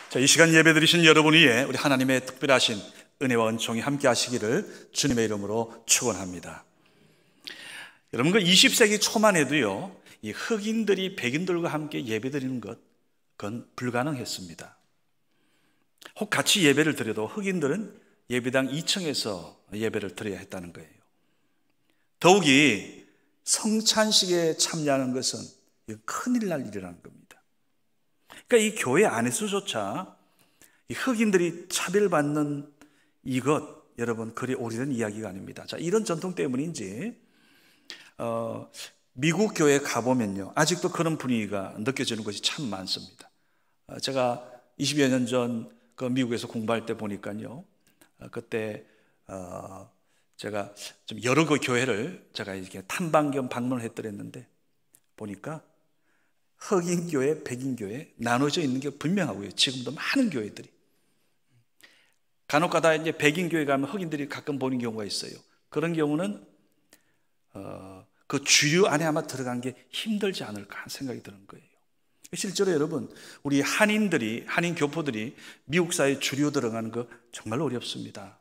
자, 이 시간 예배 드리신 여러분 위에 우리 하나님의 특별하신 은혜와 은총이 함께 하시기를 주님의 이름으로 축원합니다. 여러분, 그 20세기 초만 해도요, 이 흑인들이 백인들과 함께 예배 드리는 것, 그건 불가능했습니다. 혹 같이 예배를 드려도 흑인들은 예배당 2층에서 예배를 드려야 했다는 거예요. 더욱이 성찬식에 참여하는 것은 큰일 날 일이라는 겁니다. 그러니까 이 교회 안에서조차 이 흑인들이 차별받는 이것, 여러분, 그리 오래된 이야기가 아닙니다. 자, 이런 전통 때문인지 미국 교회에 가보면요, 아직도 그런 분위기가 느껴지는 것이 참 많습니다. 제가 20여 년 전 그 미국에서 공부할 때 보니까요, 그때 제가 좀 여러 그 교회를 제가 이렇게 탐방 겸 방문을 했더랬는데 보니까 흑인 교회, 백인 교회 나눠져 있는 게 분명하고요. 지금도 많은 교회들이 간혹가다 이제 백인 교회 가면 흑인들이 가끔 보는 경우가 있어요. 그런 경우는 그 주류 안에 아마 들어간 게 힘들지 않을까 하는 생각이 드는 거예요. 실제로 여러분, 우리 한인 교포들이 미국 사회에 주류 들어가는 거 정말 어렵습니다.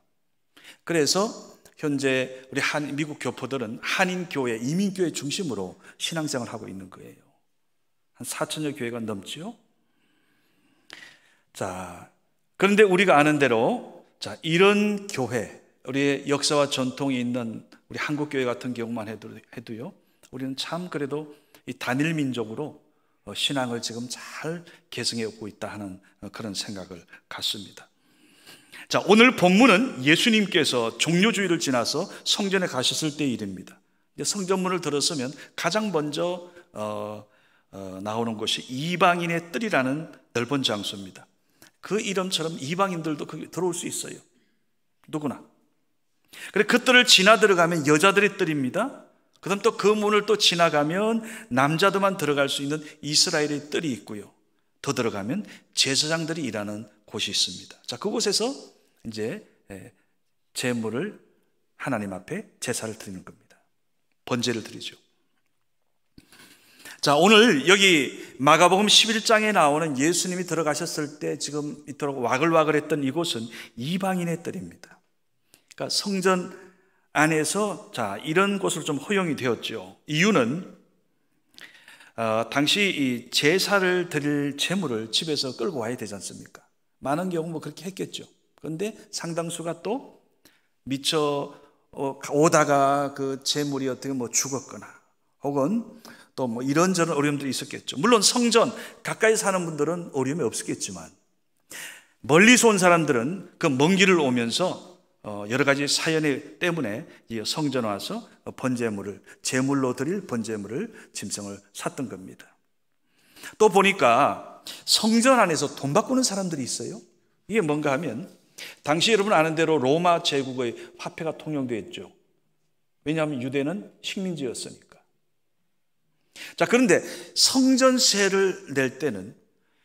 그래서 현재 우리 미국 교포들은 한인 교회, 이민 교회 중심으로 신앙생활을 하고 있는 거예요. 한 4천여 교회가 넘지요. 자, 그런데 우리가 아는 대로, 자, 이런 교회, 우리의 역사와 전통이 있는 우리 한국 교회 같은 경우만 해도요, 우리는 참 그래도 이 단일 민족으로 신앙을 지금 잘 계승해 오고 있다 하는 그런 생각을 갖습니다. 자, 오늘 본문은 예수님께서 종료주일을 지나서 성전에 가셨을 때의 일입니다. 성전문을 들었으면 가장 먼저 나오는 곳이 이방인의 뜰이라는 넓은 장소입니다. 그 이름처럼 이방인들도 거기 들어올 수 있어요. 누구나. 그래, 그 뜰을 지나 들어가면 여자들의 뜰입니다. 그 다음 또 그 문을 또 지나가면 남자들만 들어갈 수 있는 이스라엘의 뜰이 있고요. 더 들어가면 제사장들이 일하는 곳이 있습니다. 자, 그곳에서 이제 제물을 하나님 앞에 제사를 드리는 겁니다. 번제를 드리죠. 자, 오늘 여기 마가복음 11장에 나오는 예수님이 들어가셨을 때 지금 이토록 와글와글했던 이곳은 이방인의 뜰입니다. 그러니까 성전 안에서 자, 이런 곳으로 좀 허용이 되었죠. 이유는 당시 이 제사를 드릴 제물을 집에서 끌고 와야 되지 않습니까? 많은 경우 뭐 그렇게 했겠죠. 그런데 상당수가 또 미처 오다가 그 제물이 어떻게 뭐 죽었거나 혹은 또 뭐 이런저런 어려움들이 있었겠죠. 물론 성전 가까이 사는 분들은 어려움이 없었겠지만 멀리서 온 사람들은 그 먼 길을 오면서 여러 가지 사연 때문에 성전 와서 제물로 드릴 번제물을 짐승을 샀던 겁니다. 또 보니까 성전 안에서 돈 바꾸는 사람들이 있어요. 이게 뭔가 하면 당시 여러분 아는 대로 로마 제국의 화폐가 통용되었죠. 왜냐하면 유대는 식민지였으니까. 자, 그런데 성전세를 낼 때는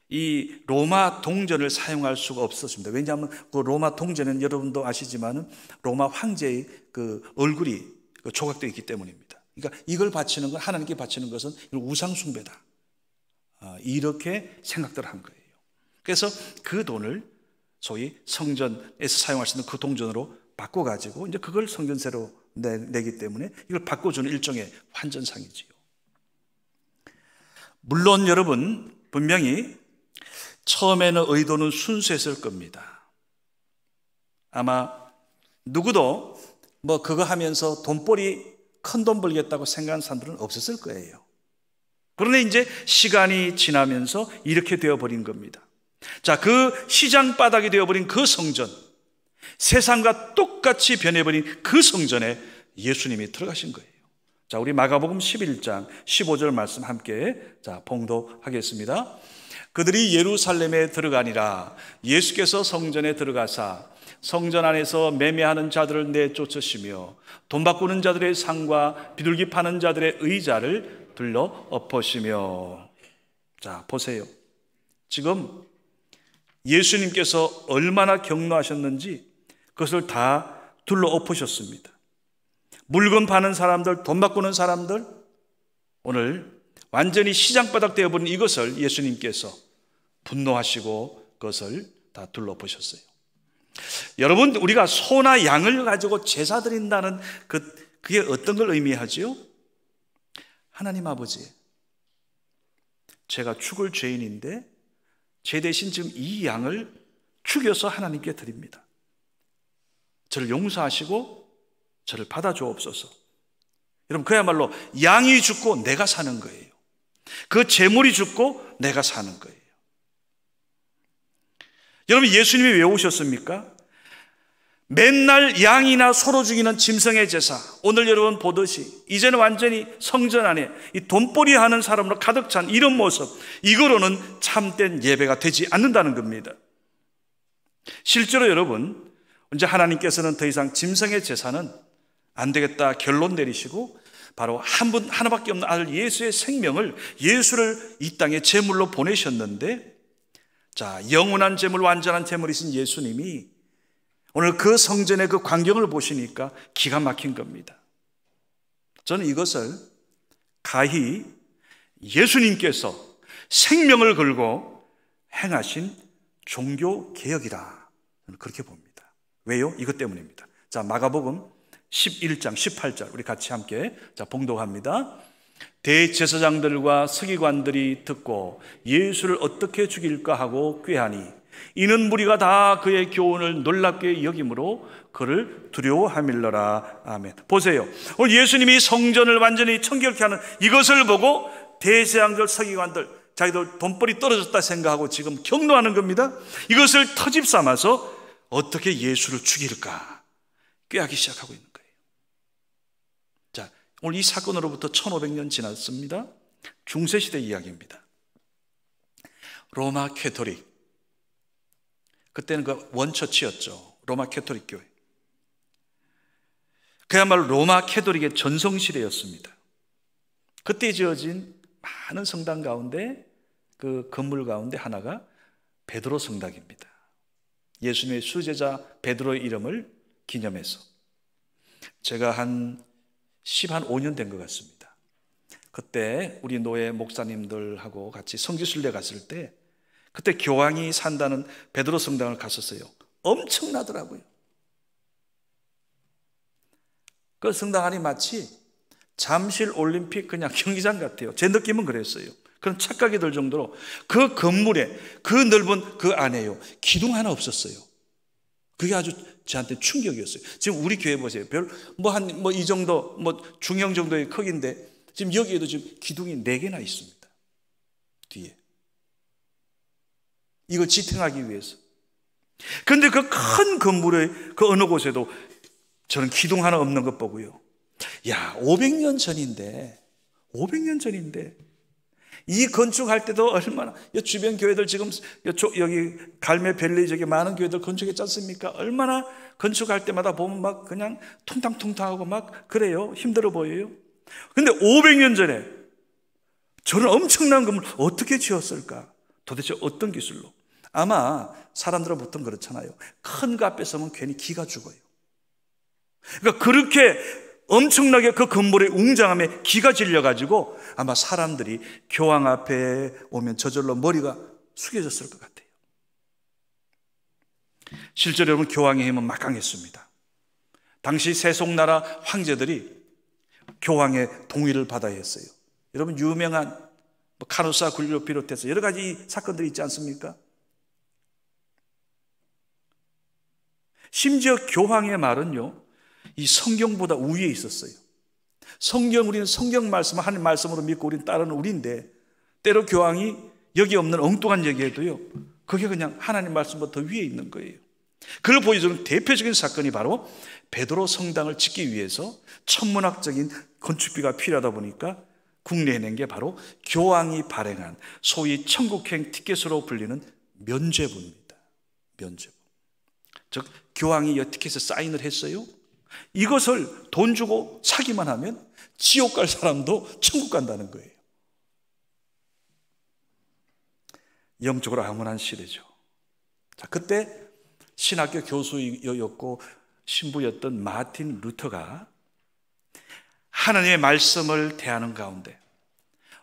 이 로마 동전을 사용할 수가 없었습니다. 왜냐하면 그 로마 동전은 여러분도 아시지만 로마 황제의 그 얼굴이 조각되어 있기 때문입니다. 그러니까 이걸 바치는 건, 하나님께 바치는 것은 우상숭배다, 이렇게 생각들 한 거예요. 그래서 그 돈을 소위 성전에서 사용할 수 있는 그 동전으로 바꿔가지고 이제 그걸 성전세로 내기 때문에 이걸 바꿔주는 일종의 환전상이지요. 물론 여러분, 분명히 처음에는 의도는 순수했을 겁니다. 아마 누구도 뭐 그거 하면서 돈벌이 큰 돈 벌겠다고 생각하는 사람들은 없었을 거예요. 그런데 이제 시간이 지나면서 이렇게 되어버린 겁니다. 자, 그 시장 바닥이 되어버린 그 성전, 세상과 똑같이 변해버린 그 성전에 예수님이 들어가신 거예요. 자, 우리 마가복음 11장 15절 말씀 함께 봉독하겠습니다. 그들이 예루살렘에 들어가니라. 예수께서 성전에 들어가사 성전 안에서 매매하는 자들을 내쫓으시며 돈 바꾸는 자들의 상과 비둘기 파는 자들의 의자를 둘러 엎으시며. 자, 보세요. 지금 예수님께서 얼마나 경노하셨는지 그것을 다 둘러 엎으셨습니다. 물건 파는 사람들, 돈 바꾸는 사람들, 오늘 완전히 시장바닥 되어버린 이것을 예수님께서 분노하시고 것을 다 둘러보셨어요. 여러분, 우리가 소나 양을 가지고 제사 드린다는 그게 어떤 걸 의미하지요? 하나님 아버지, 제가 죽을 죄인인데 제 대신 지금 이 양을 죽여서 하나님께 드립니다. 저를 용서하시고 저를 받아주옵소서. 여러분, 그야말로 양이 죽고 내가 사는 거예요. 그 제물이 죽고 내가 사는 거예요. 여러분, 예수님이 왜 오셨습니까? 맨날 양이나 소로 죽이는 짐승의 제사, 오늘 여러분 보듯이 이제는 완전히 성전 안에 이 돈벌이 하는 사람으로 가득 찬 이런 모습, 이거로는 참된 예배가 되지 않는다는 겁니다. 실제로 여러분, 이제 하나님께서는 더 이상 짐승의 제사는 안 되겠다 결론 내리시고 바로 하나밖에 없는 아들 예수의 생명을, 예수를 이 땅에 제물로 보내셨는데, 자, 영원한 제물, 완전한 제물이신 예수님이 오늘 그 성전의 그 광경을 보시니까 기가 막힌 겁니다. 저는 이것을 가히 예수님께서 생명을 걸고 행하신 종교개혁이다, 저는 그렇게 봅니다. 왜요? 이것 때문입니다. 자, 마가복음 11장 18절 우리 같이 함께 봉독합니다. 대제사장들과 서기관들이 듣고 예수를 어떻게 죽일까 하고 꾀하니 이는 무리가 다 그의 교훈을 놀랍게 여김으로 그를 두려워하밀러라. 아멘. 보세요, 오늘 예수님이 성전을 완전히 청결케 하는 이것을 보고 대제사장들, 서기관들, 자기들 돈벌이 떨어졌다 생각하고 지금 경노하는 겁니다. 이것을 터집 삼아서 어떻게 예수를 죽일까 꾀하기 시작하고 있는 거예요. 자, 오늘 이 사건으로부터 1500년 지났습니다. 중세시대 이야기입니다. 로마 캐토릭, 그때는 그 원처치였죠. 로마 캐토릭 교회. 그야말로 로마 캐토릭의 전성시대였습니다. 그때 지어진 많은 성당 가운데 그 건물 가운데 하나가 베드로 성당입니다. 예수님의 수제자 베드로의 이름을 기념해서 제가 한 15년 된 것 같습니다. 그때 우리 노예 목사님들하고 같이 성지순례 갔을 때 그때 교황이 산다는 베드로 성당을 갔었어요. 엄청나더라고요. 그 성당 안이 마치 잠실 올림픽 그냥 경기장 같아요. 제 느낌은 그랬어요. 그런 착각이 들 정도로 그 건물에, 그 넓은 그 안에요, 기둥 하나 없었어요. 그게 아주 저한테 충격이었어요. 지금 우리 교회 보세요. 이 정도, 중형 정도의 크기인데 지금 여기에도 지금 기둥이 4개나 있습니다. 뒤에. 이걸 지탱하기 위해서. 그런데 그 큰 건물의 그 어느 곳에도 저는 기둥 하나 없는 것 보고요. 야, 500년 전인데 이 건축할 때도 얼마나, 주변 교회들 지금 여기 갈매밸리 저기 많은 교회들 건축했지 않습니까? 얼마나 건축할 때마다 보면 막 그냥 퉁탕퉁탕하고 막 그래요. 힘들어 보여요. 근데 500년 전에 저는 엄청난 건물 어떻게 지었을까? 도대체 어떤 기술로? 아마 사람들은 보통 그렇잖아요. 큰 거 앞에 서면 괜히 기가 죽어요. 그러니까 그렇게 엄청나게 그 건물의 웅장함에 기가 질려가지고 아마 사람들이 교황 앞에 오면 저절로 머리가 숙여졌을 것 같아요. 실제로 여러분, 교황의 힘은 막강했습니다. 당시 세속나라 황제들이 교황의 동의를 받아야 했어요. 여러분, 유명한 카누사 굴리를 비롯해서 여러 가지 사건들이 있지 않습니까? 심지어 교황의 말은요, 이 성경보다 우위에 있었어요. 우리는 성경 말씀, 하나님 말씀으로 믿고 우리는 따르는 우리인데, 때로 교황이 여기 없는 엉뚱한 얘기해도요, 그게 그냥 하나님 말씀보다 더 위에 있는 거예요. 그걸 보여주는 대표적인 사건이 바로 베드로 성당을 짓기 위해서 천문학적인 건축비가 필요하다 보니까 국내에 낸 게 바로 교황이 발행한 소위 천국행 티켓으로 불리는 면죄부입니다. 면죄부. 즉, 교황이 이 티켓에 사인을 했어요. 이것을 돈 주고 사기만 하면 지옥 갈 사람도 천국 간다는 거예요. 영적으로 암울한 시대죠. 자, 그때 신학교 교수였고 신부였던 마틴 루터가 하나님의 말씀을 대하는 가운데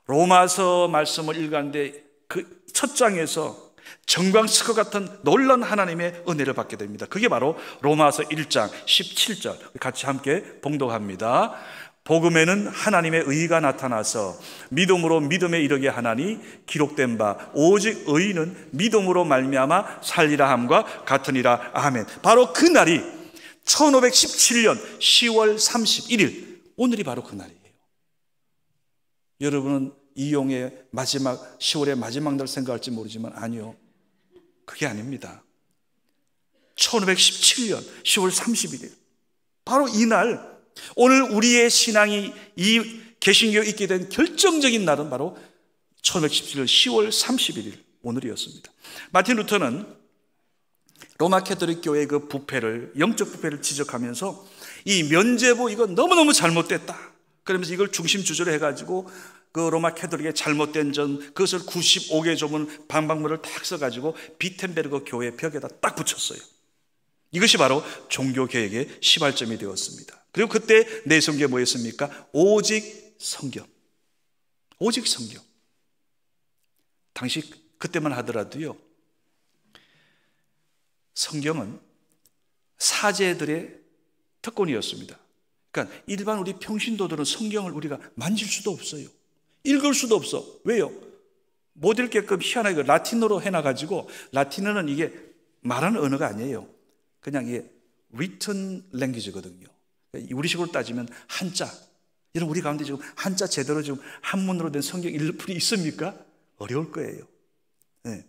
로마서 말씀을 읽었는데 그 첫 장에서 정광석과 같은 놀라운 하나님의 은혜를 받게 됩니다. 그게 바로 로마서 1장 17절 같이 함께 봉독합니다. 복음에는 하나님의 의가 나타나서 믿음으로 믿음에 이르게 하나니 기록된 바 오직 의인은 믿음으로 말미암아 살리라 함과 같으니라. 아멘. 바로 그 날이 1517년 10월 31일, 오늘이 바로 그 날이에요. 여러분은 이용의 마지막 10월의 마지막 날 생각할지 모르지만 아니요, 그게 아닙니다. 1517년 10월 31일, 바로 이날, 오늘 우리의 신앙이 이 개신교에 있게 된 결정적인 날은 바로 1517년 10월 31일 오늘이었습니다. 마틴 루터는 로마 캐톨릭 교회의 그 부패를, 영적 부패를 지적하면서 이 면죄부 이거 너무너무 잘못됐다, 그러면서 이걸 중심 주제로 해가지고 그 로마 캐톨릭의 잘못된 점, 그것을 95개 조문 방방문을 딱 써가지고 비텐베르그 교회 벽에다 딱 붙였어요. 이것이 바로 종교개혁의 시발점이 되었습니다. 그리고 그때 내세운 게 뭐였습니까? 오직 성경. 오직 성경. 당시 그때만 하더라도요, 성경은 사제들의 특권이었습니다. 그러니까 일반 우리 평신도들은 성경을 우리가 만질 수도 없어요. 읽을 수도 없어. 왜요? 못 읽게끔 희한하게 라틴어로 해놔가지고, 라틴어는 이게 말하는 언어가 아니에요. 그냥 이게 written language거든요. 우리식으로 따지면 한자. 여러분, 우리 가운데 지금 한자 제대로 지금 한문으로 된 성경 읽을 분이 있습니까? 어려울 거예요. 네.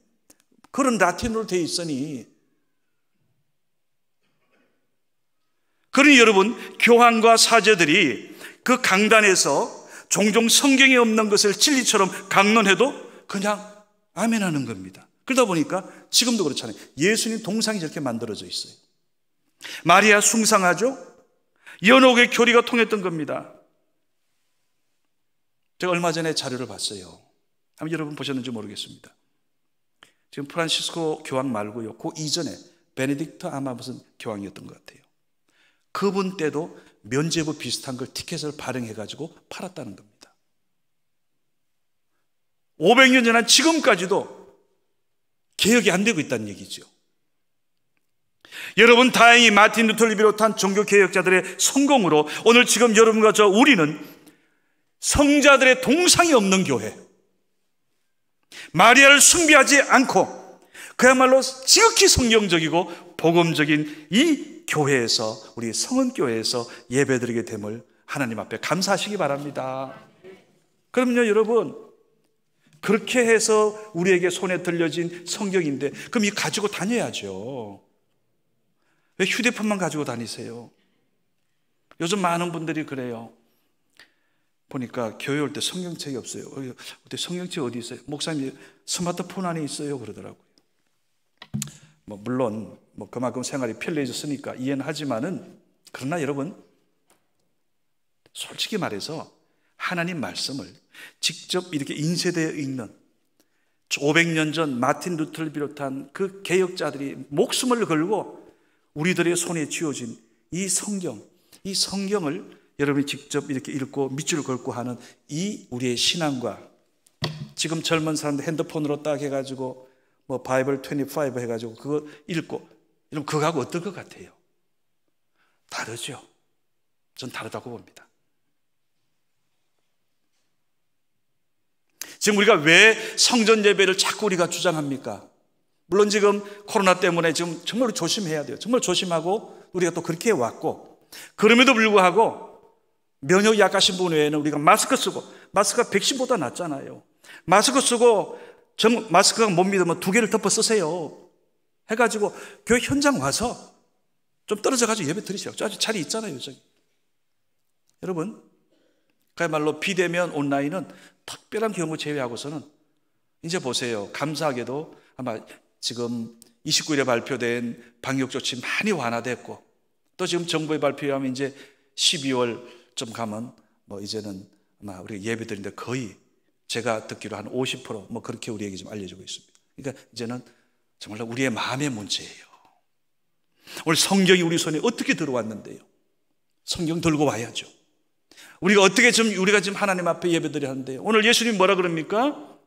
그런 라틴어로 되어 있으니, 그러니 여러분, 교황과 사제들이 그 강단에서 종종 성경에 없는 것을 진리처럼 강론해도 그냥 아멘하는 겁니다. 그러다 보니까 지금도 그렇잖아요. 예수님 동상이 저렇게 만들어져 있어요. 마리아 숭상하죠? 연옥의 교리가 통했던 겁니다. 제가 얼마 전에 자료를 봤어요. 한번 여러분 보셨는지 모르겠습니다. 지금 프란시스코 교황 말고요, 그 이전에 베네딕트 아마 무슨 교황이었던 것 같아요. 그분 때도 면죄부 비슷한 걸 티켓을 발행해가지고 팔았다는 겁니다. 500년 지난 지금까지도 개혁이 안 되고 있다는 얘기죠. 여러분, 다행히 마틴 루터를 비롯한 종교개혁자들의 성공으로 오늘 지금 여러분과 우리는 성자들의 동상이 없는 교회, 마리아를 숭배하지 않고 그야말로 지극히 성경적이고 복음적인 이 교회에서, 우리 성은교회에서 예배드리게 됨을 하나님 앞에 감사하시기 바랍니다. 그럼요, 여러분, 그렇게 해서 우리에게 손에 들려진 성경인데 그럼 이 가지고 다녀야죠. 왜 휴대폰만 가지고 다니세요? 요즘 많은 분들이 그래요. 보니까 교회 올 때 성경책이 없어요. 성경책 어디 있어요? 목사님 스마트폰 안에 있어요, 그러더라고요. 물론 그만큼 생활이 편리해졌으니까 이해는 하지만은, 그러나 여러분, 솔직히 말해서 하나님 말씀을 직접 이렇게 인쇄되어 읽는 500년 전 마틴 루터를 비롯한 그 개혁자들이 목숨을 걸고 우리들의 손에 쥐어진 이 성경, 이 성경을 여러분이 직접 이렇게 읽고 밑줄을 긋고 하는 이 우리의 신앙과, 지금 젊은 사람들 핸드폰으로 딱 해가지고 바이블 25 해가지고 그거 읽고, 여러분 그거하고 어떨 것 같아요? 다르죠? 전 다르다고 봅니다. 지금 우리가 왜 성전 예배를 자꾸 우리가 주장합니까? 물론 지금 코로나 때문에 지금 정말 조심해야 돼요. 정말 조심하고 우리가 또 그렇게 해왔고, 그럼에도 불구하고 면역이 약하신 분 외에는 우리가 마스크 쓰고, 마스크가 백신보다 낫잖아요. 마스크 쓰고, 마스크가 못 믿으면 2개를 덮어 쓰세요 해가지고 교회 현장 와서 좀 떨어져가지고 예배 드리세요. 아주 자리 있잖아요, 저기. 여러분, 그야말로 비대면 온라인은 특별한 경우 제외하고서는 이제 보세요. 감사하게도 아마 지금 29일에 발표된 방역조치 많이 완화됐고, 또 지금 정부의 발표에 하면 이제 12월쯤 가면 이제는 아마 우리가 예배드리는데 거의 제가 듣기로 한 50% 그렇게 우리에게 좀 알려지고 있습니다. 그러니까 이제는 정말 우리의 마음의 문제예요. 오늘 성경이 우리 손에 어떻게 들어왔는데요? 성경 들고 와야죠. 우리가 지금 하나님 앞에 예배드려야 하는데요. 오늘 예수님 뭐라 그럽니까?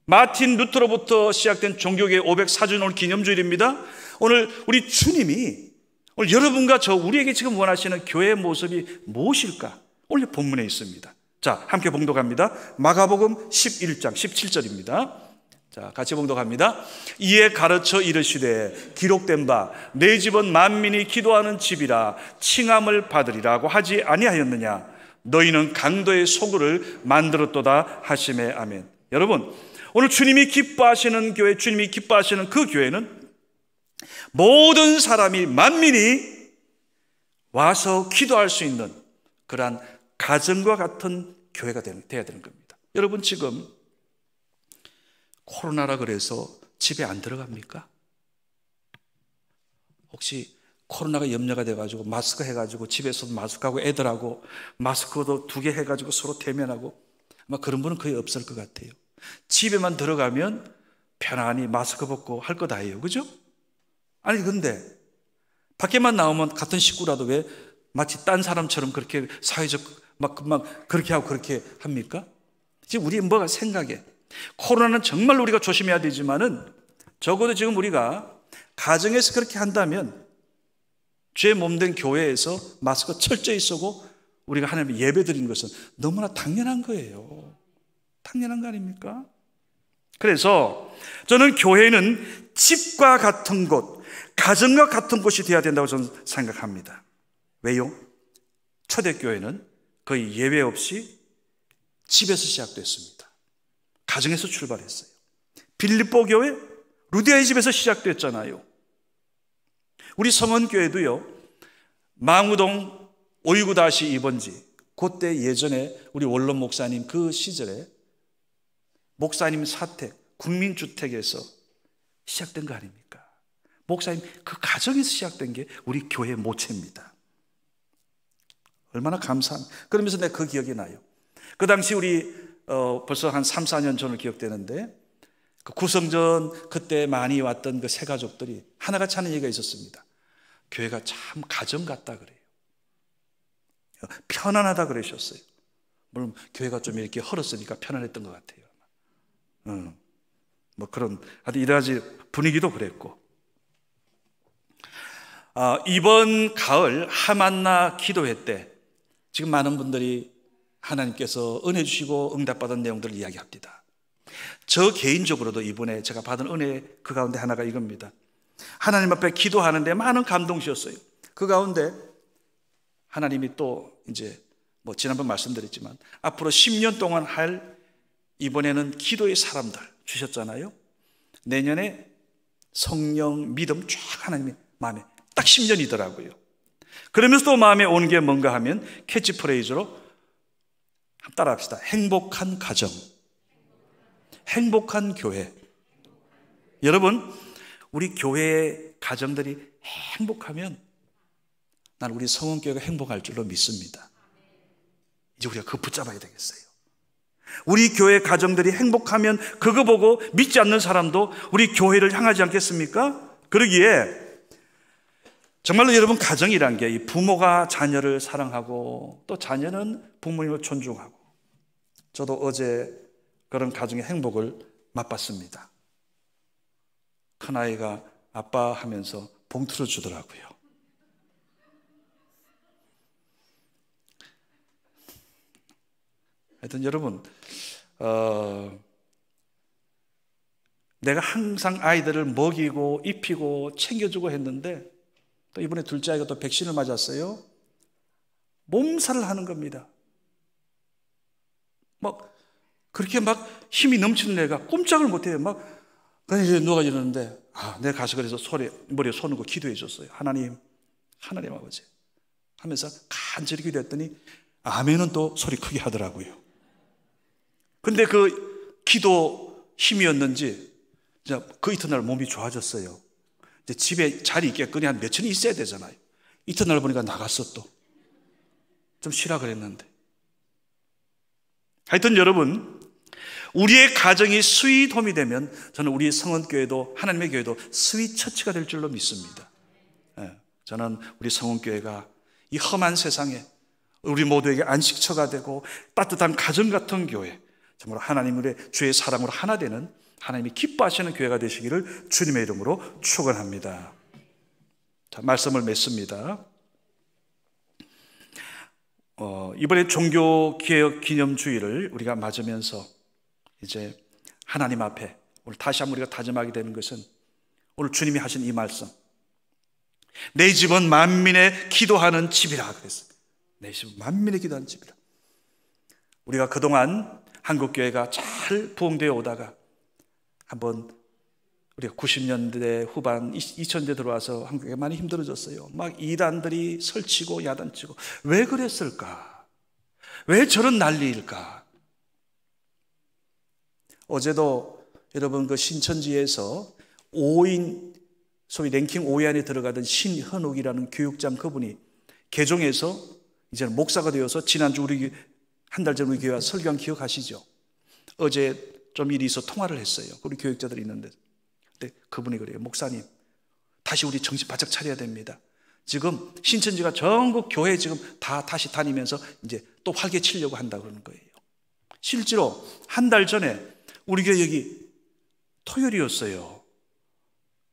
마틴 루터로부터 시작된 종교계의 504주년 기념주일입니다. 오늘 우리 주님이 오늘 여러분과 저 우리에게 지금 원하시는 교회의 모습이 무엇일까? 오늘 본문에 있습니다. 자, 함께 봉독합니다. 마가복음 11장 17절입니다. 자, 같이 봉독합니다. 이에 가르쳐 이르시되 기록된 바 내 집은 만민이 기도하는 집이라 칭함을 받으리라고 하지 아니하였느냐? 너희는 강도의 소굴을 만들었도다 하시매. 아멘. 여러분, 오늘 주님이 기뻐하시는 교회, 주님이 기뻐하시는 그 교회는 모든 사람이, 만민이 와서 기도할 수 있는 그러한 가정과 같은 교회가 되어야 되는 겁니다. 여러분, 지금 코로나라 그래서 집에 안 들어갑니까? 혹시 코로나가 염려가 돼가지고 마스크 해가지고 집에서도 마스크하고 애들하고 마스크도 2개 해가지고 서로 대면하고 아마 그런 분은 거의 없을 것 같아요. 집에만 들어가면 편안히 마스크 벗고 할 거 다 해요. 그죠? 아니 근데 밖에만 나오면 같은 식구라도 왜 마치 딴 사람처럼 그렇게 사회적 막 그렇게 하고 그렇게 합니까? 지금 우리 뭐가 생각해. 코로나는 정말 우리가 조심해야 되지만은 적어도 지금 우리가 가정에서 그렇게 한다면 죄 몸된 교회에서 마스크 철저히 쓰고 우리가 하나님의 예배 드리는 것은 너무나 당연한 거예요. 당연한 거 아닙니까? 그래서 저는 교회는 집과 같은 곳, 가정과 같은 곳이 되어야 된다고 저는 생각합니다. 왜요? 초대교회는 거의 예외 없이 집에서 시작됐습니다. 가정에서 출발했어요. 빌립보 교회, 루디아의 집에서 시작됐잖아요. 우리 성원교회도요, 망우동 529-2번지, 그때 예전에 우리 원론 목사님 그 시절에 목사님 사택, 국민주택에서 시작된 거 아닙니까? 목사님 그 가정에서 시작된 게 우리 교회의 모체입니다. 얼마나 감사합니다. 그러면서 내가 그 기억이 나요. 그 당시 우리 벌써 한 3, 4년 전을 기억되는데 그 구성전 그때 많이 왔던 그 세 가족들이 하나같이 하는 얘기가 있었습니다. 교회가 참 가정 같다 그래요. 편안하다 그러셨어요. 물론 교회가 좀 이렇게 헐었으니까 편안했던 것 같아요. 뭐 그런 아주 여러 가지 분위기도 그랬고, 이번 가을 하만나 기도회 때 지금 많은 분들이 하나님께서 은혜 주시고 응답받은 내용들을 이야기합니다. 저 개인적으로도 이번에 제가 받은 은혜 그 가운데 하나가 이겁니다. 하나님 앞에 기도하는데 많은 감동이었어요. 그 가운데 하나님이 또 이제 뭐 지난번 말씀드렸지만 앞으로 10년 동안 할 이번에는 기도의 사람들 주셨잖아요. 내년에 성령, 믿음 쫙 하나님의 마음에 딱 10년이더라고요. 그러면서 또 마음에 오는 게 뭔가 하면 캐치프레이즈로 따라합시다. 행복한 가정, 행복한 교회. 여러분, 우리 교회의 가정들이 행복하면 난 우리 성원교회가 행복할 줄로 믿습니다. 이제 우리가 그거 붙잡아야 되겠어요. 우리 교회 가정들이 행복하면 그거 보고 믿지 않는 사람도 우리 교회를 향하지 않겠습니까? 그러기에 정말로 여러분, 가정이란 게 이 부모가 자녀를 사랑하고 또 자녀는 부모님을 존중하고, 저도 어제 그런 가정의 행복을 맛봤습니다. 큰아이가 아빠 하면서 봉투를 주더라고요. 하여튼 여러분, 내가 항상 아이들을 먹이고 입히고 챙겨주고 했는데 또 이번에 둘째 아이가 또 백신을 맞았어요. 몸살을 하는 겁니다. 막 그렇게 막 힘이 넘치는 애가 꼼짝을 못해요. 막 그냥 누가 이러는데 내가 가서 그래서 머리에 손 얹고 기도해 줬어요. 하나님 아버지 하면서 간절히 기도했더니 아멘은 또 소리 크게 하더라고요. 근데 그 기도 힘이었는지 그 이튿날 몸이 좋아졌어요. 이제 집에 자리 있겠거니 한 며칠은 있어야 되잖아요. 이튿날 보니까 나갔어. 또 좀 쉬라 그랬는데. 하여튼 여러분, 우리의 가정이 스윗홈이 되면 저는 우리 성원교회도, 하나님의 교회도 스윗처치가 될 줄로 믿습니다. 저는 우리 성원교회가 이 험한 세상에 우리 모두에게 안식처가 되고 따뜻한 가정 같은 교회, 정말 하나님의 주의 사랑으로 하나 되는 하나님이 기뻐하시는 교회가 되시기를 주님의 이름으로 축원합니다. 자, 말씀을 맺습니다. 이번에 종교개혁 기념주의를 우리가 맞으면서 이제 하나님 앞에 오늘 다시 한번 우리가 다짐하게 되는 것은 오늘 주님이 하신 이 말씀, 내 집은 만민의 기도하는 집이라 그랬어요. 내 집은 만민의 기도하는 집이라. 우리가 그동안 한국교회가 잘 부흥되어 오다가 한번 우리가 90년대 후반 2000년대 들어와서 한국에 많이 힘들어졌어요. 막 이단들이 설치고 야단치고. 왜 그랬을까? 왜 저런 난리일까? 어제도 여러분 그 신천지에서 5인 소위 랭킹 5위 안에 들어가던 신현욱이라는 교육장, 그분이 개종해서 이제는 목사가 되어서 지난주 우리 한 달 전 우리 교회 와서 설교한 기억하시죠? 어제 좀 일이 있어 통화를 했어요. 우리 교육자들이 있는데. 근데 그분이 그래요. 목사님, 다시 우리 정신 바짝 차려야 됩니다. 지금 신천지가 전국 교회 지금 다 다시 다니면서 이제 또 활개치려고 한다 그러는 거예요. 실제로 한 달 전에 우리 교회 여기 토요일이었어요.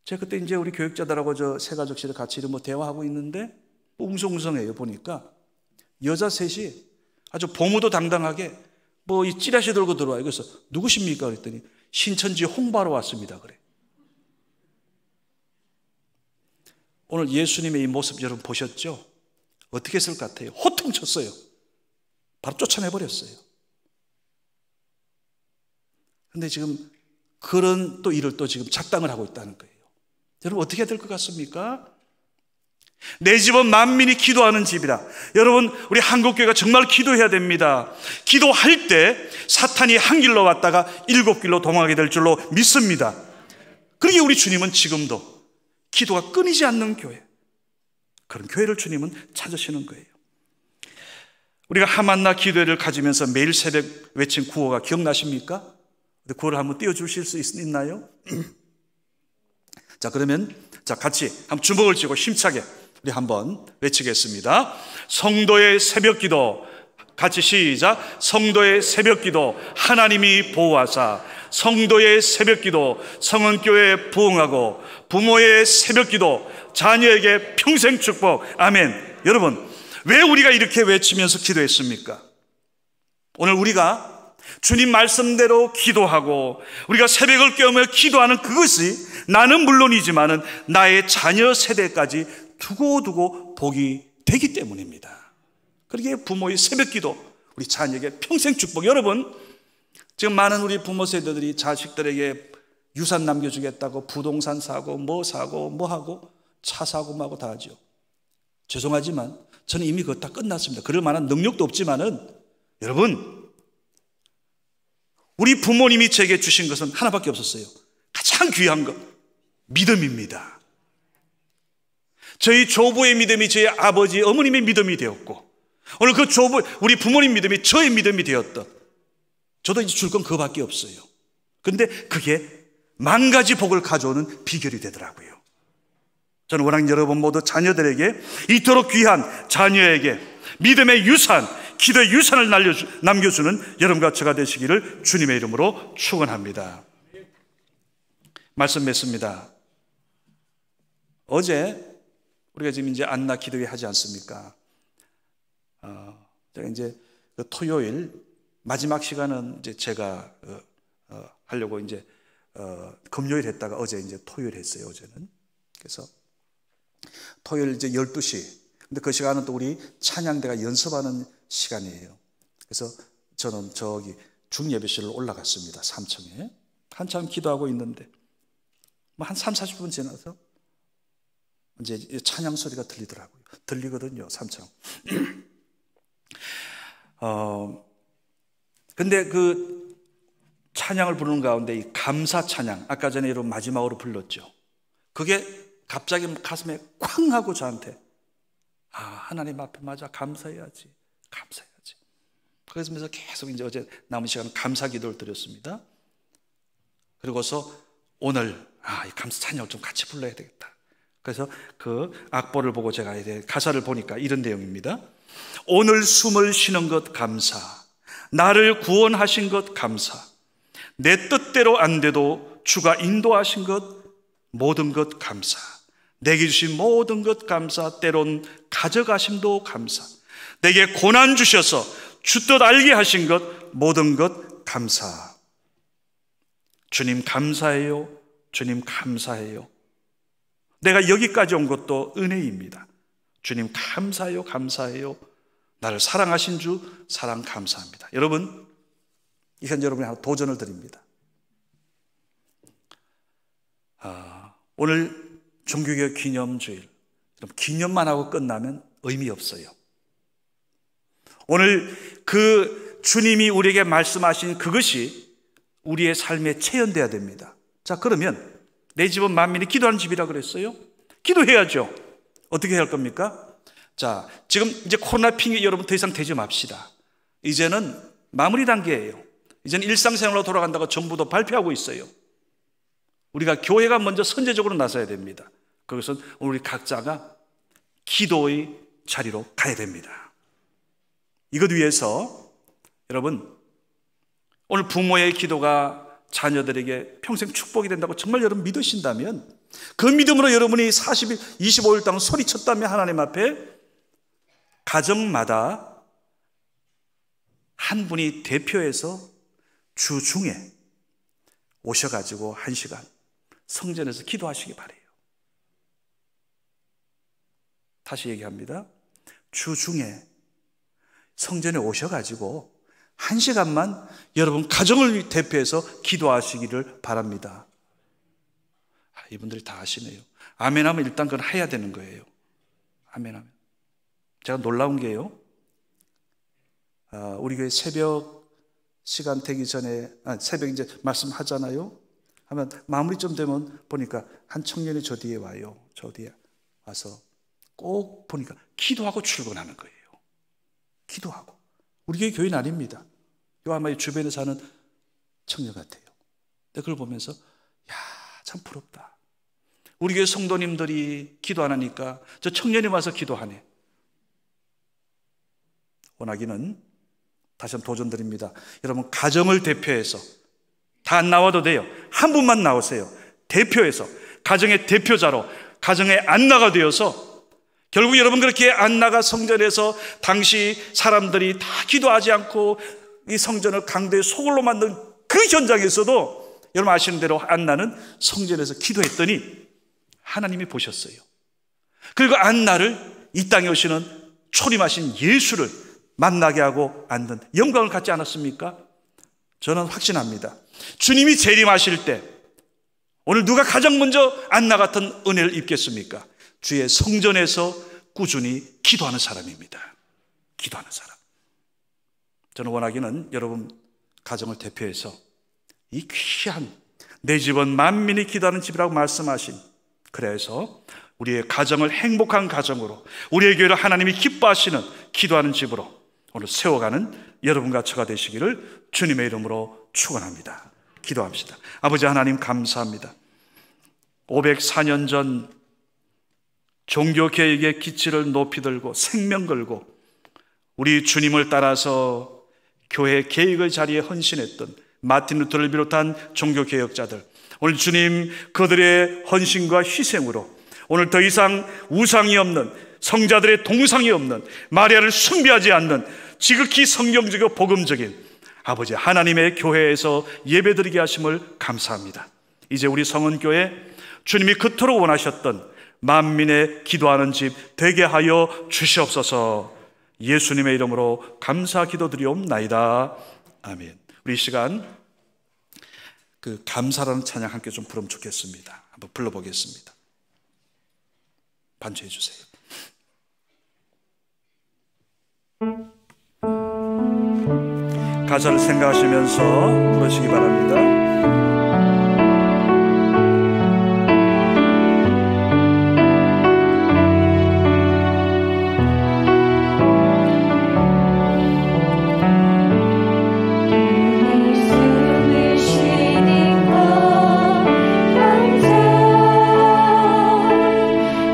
제가 그때 이제 우리 교육자들하고 저 새가족실에 같이 뭐 대화하고 있는데 웅성웅성해요. 보니까 여자 셋이 아주 보무도 당당하게 뭐 이 찌라시 들고 들어와요. 그래서 누구십니까? 그랬더니 신천지 홍보하러 왔습니다. 그래. 오늘 예수님의 이 모습 여러분 보셨죠? 어떻게 했을 것 같아요? 호통쳤어요. 바로 쫓아내버렸어요. 근데 지금 그런 또 일을 또 지금 작당을 하고 있다는 거예요. 여러분 어떻게 해야 될 것 같습니까? 내 집은 만민이 기도하는 집이라. 여러분 우리 한국교회가 정말 기도해야 됩니다. 기도할 때 사탄이 한 길로 왔다가 7길로 도망하게 될 줄로 믿습니다. 그러기에 우리 주님은 지금도 기도가 끊이지 않는 교회, 그런 교회를 주님은 찾으시는 거예요. 우리가 하만나 기도회를 가지면서 매일 새벽 외친 구호가 기억나십니까? 구호를 한번 띄워주실 수 있나요? 자, 그러면 같이 한번 주먹을 쥐고 힘차게 우리 한번 외치겠습니다. 성도의 새벽기도, 같이 시작. 성도의 새벽기도 하나님이 보호하사, 성도의 새벽기도 성은교회에 부응하고, 부모의 새벽기도 자녀에게 평생 축복. 아멘. 여러분 왜 우리가 이렇게 외치면서 기도했습니까? 오늘 우리가 주님 말씀대로 기도하고 우리가 새벽을 깨우며 기도하는 그것이 나는 물론이지만은 나의 자녀 세대까지 두고두고 복이 되기 때문입니다. 그러기에 부모의 새벽기도 우리 자녀에게 평생 축복. 여러분 지금 많은 우리 부모 세대들이 자식들에게 유산 남겨주겠다고 부동산 사고 뭐 사고 뭐 하고 차 사고 뭐 하고 다 하죠. 죄송하지만 저는 이미 그거 다 끝났습니다. 그럴 만한 능력도 없지만은 여러분 우리 부모님이 제게 주신 것은 하나밖에 없었어요. 가장 귀한 것, 믿음입니다. 저희 조부의 믿음이 저희 아버지, 어머님의 믿음이 되었고, 오늘 그 조부, 우리 부모님 믿음이 저의 믿음이 되었던, 저도 이제 줄 건 그거밖에 없어요. 그런데 그게 만가지 복을 가져오는 비결이 되더라고요. 저는 워낙 여러분 모두 자녀들에게 이토록 귀한 자녀에게 믿음의 유산, 기도의 유산을 남겨주는 여러분과 저가 되시기를 주님의 이름으로 축원합니다. 말씀 맺습니다. 어제 우리가 지금 이제 안나 기도회 하지 않습니까? 제가 이제 그 토요일 마지막 시간은 이제 제가 하려고 이제 금요일 했다가 어제 이제 토요일 했어요. 어제는. 그래서 토요일 이제 12시. 근데 그 시간은 또 우리 찬양대가 연습하는 시간이에요. 그래서 저는 저기 중예배실로 올라갔습니다. 3층에. 한참 기도하고 있는데 한 3, 40분 지나서 이제 찬양 소리가 들리더라고요. 들리거든요. 3층. 근데 그 찬양을 부르는 가운데 이 감사 찬양, 아까 전에 여러분 마지막으로 불렀죠. 그게 갑자기 가슴에 쾅 하고 저한테 하나님 앞에 맞아 감사해야지. 그래서 계속 이제 어제 남은 시간 감사 기도를 드렸습니다. 그리고서 오늘 이 감사 찬양을 좀 같이 불러야 되겠다. 그래서 그 악보를 보고 제가 가사를 보니까 이런 내용입니다. 오늘 숨을 쉬는 것 감사, 나를 구원하신 것 감사. 내 뜻대로 안 돼도 주가 인도하신 것, 모든 것 감사. 내게 주신 모든 것 감사. 때론 가져가심도 감사. 내게 고난 주셔서 주 뜻 알게 하신 것, 모든 것 감사. 주님 감사해요. 주님 감사해요. 내가 여기까지 온 것도 은혜입니다. 주님 감사해요. 감사해요. 나를 사랑하신 주 사랑 감사합니다. 여러분, 이건 여러분이 하나 도전을 드립니다. 오늘 종교개혁 기념주일, 기념만 하고 끝나면 의미 없어요. 오늘 그 주님이 우리에게 말씀하신 그것이 우리의 삶에 체현돼야 됩니다. 자, 그러면 내 집은 만민이 기도하는 집이라 그랬어요. 기도해야죠. 어떻게 해야 할 겁니까? 자, 지금 이제 코로나 핑계 여러분 더 이상 대지 맙시다. 이제는 마무리 단계예요. 이제는 일상생활로 돌아간다고 정부도 발표하고 있어요. 우리가 교회가 먼저 선제적으로 나서야 됩니다. 그것은 우리 각자가 기도의 자리로 가야 됩니다. 이것 위해서 여러분, 오늘 부모의 기도가 자녀들에게 평생 축복이 된다고 정말 여러분 믿으신다면, 그 믿음으로 여러분이 40일, 25일 동안 소리쳤다면 하나님 앞에 가정마다 한 분이 대표해서 주 중에 오셔가지고 1시간 성전에서 기도하시기 바래요. 다시 얘기합니다. 주 중에 성전에 오셔가지고 1시간만 여러분 가정을 대표해서 기도하시기를 바랍니다. 이분들이 다 아시네요. 아멘하면 일단 그건 해야 되는 거예요. 아멘하면. 제가 놀라운 게요, 우리 교회 새벽 시간 되기 전에, 새벽 이제 말씀하잖아요. 하면 마무리 좀 되면 보니까 한 청년이 저 뒤에 와요. 저 뒤에 와서 꼭 보니까 기도하고 출근하는 거예요. 기도하고. 우리 교회 교인은 아닙니다. 요 아마 이 주변에 사는 청년 같아요. 근데 그걸 보면서 야, 참 부럽다. 우리 교회 성도님들이 기도 안 하니까 저 청년이 와서 기도하네. 원하기는 다시 한번 도전드립니다. 여러분, 가정을 대표해서 다 안 나와도 돼요. 한 분만 나오세요. 대표해서, 가정의 대표자로 가정의 안나가 되어서, 결국 여러분 그렇게 안나가 성전에서 당시 사람들이 다 기도하지 않고 이 성전을 강도의 소굴로 만든 그 현장에서도 여러분 아시는 대로 안나는 성전에서 기도했더니 하나님이 보셨어요. 그리고 안나를 이 땅에 오시는 초림하신 예수를 만나게 하고 앉는 영광을 갖지 않았습니까? 저는 확신합니다. 주님이 재림하실 때 오늘 누가 가장 먼저 안나 같은 은혜를 입겠습니까? 주의 성전에서 꾸준히 기도하는 사람입니다. 기도하는 사람. 저는 원하기는 여러분 가정을 대표해서 이 귀한 내 집은 만민이 기도하는 집이라고 말씀하신, 그래서 우리의 가정을 행복한 가정으로, 우리의 교회를 하나님이 기뻐하시는 기도하는 집으로 오늘 세워가는 여러분과 저가 되시기를 주님의 이름으로 축원합니다. 기도합시다. 아버지 하나님 감사합니다. 504년 전 종교개혁의 기치를 높이 들고 생명 걸고 우리 주님을 따라서 교회 개혁의 자리에 헌신했던 마틴 루터를 비롯한 종교개혁자들, 오늘 주님 그들의 헌신과 희생으로 오늘 더 이상 우상이 없는, 성자들의 동상이 없는, 마리아를 숭배하지 않는 지극히 성경적이고 복음적인 아버지 하나님의 교회에서 예배드리게 하심을 감사합니다. 이제 우리 성은교회 주님이 그토록 원하셨던 만민의 기도하는 집 되게 하여 주시옵소서. 예수님의 이름으로 감사 기도드리옵나이다. 아멘. 우리 이 시간 그 감사라는 찬양 함께 좀 부르면 좋겠습니다. 한번 불러보겠습니다. 반주해 주세요. 가사를 생각하시면서 부르시기 바랍니다.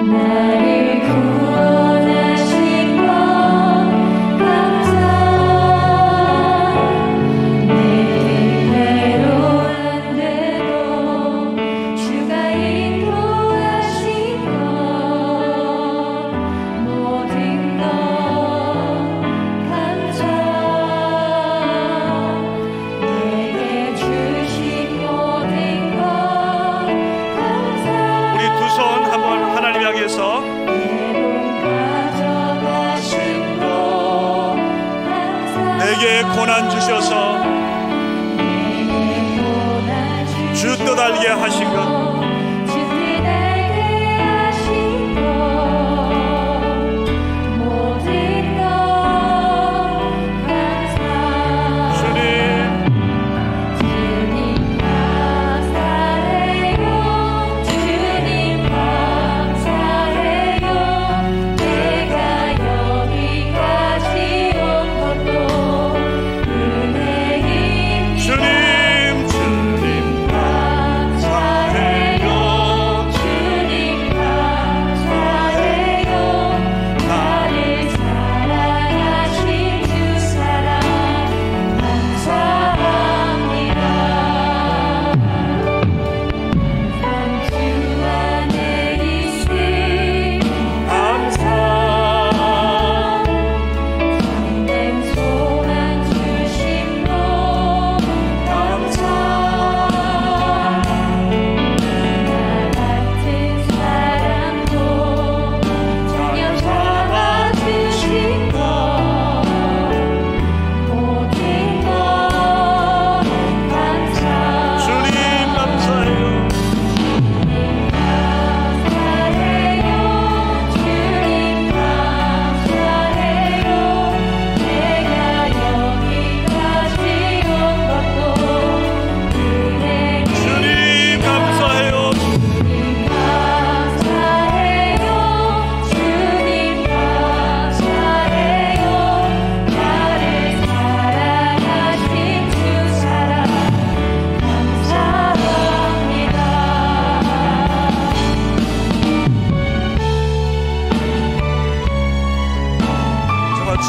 나를 구원하신 것 감사. 하나님 향해서 내게 고난 주셔서 주 뜻 알게 하신 것,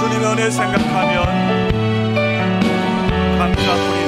주님의 은혜 생각하면 감사뿐입니다.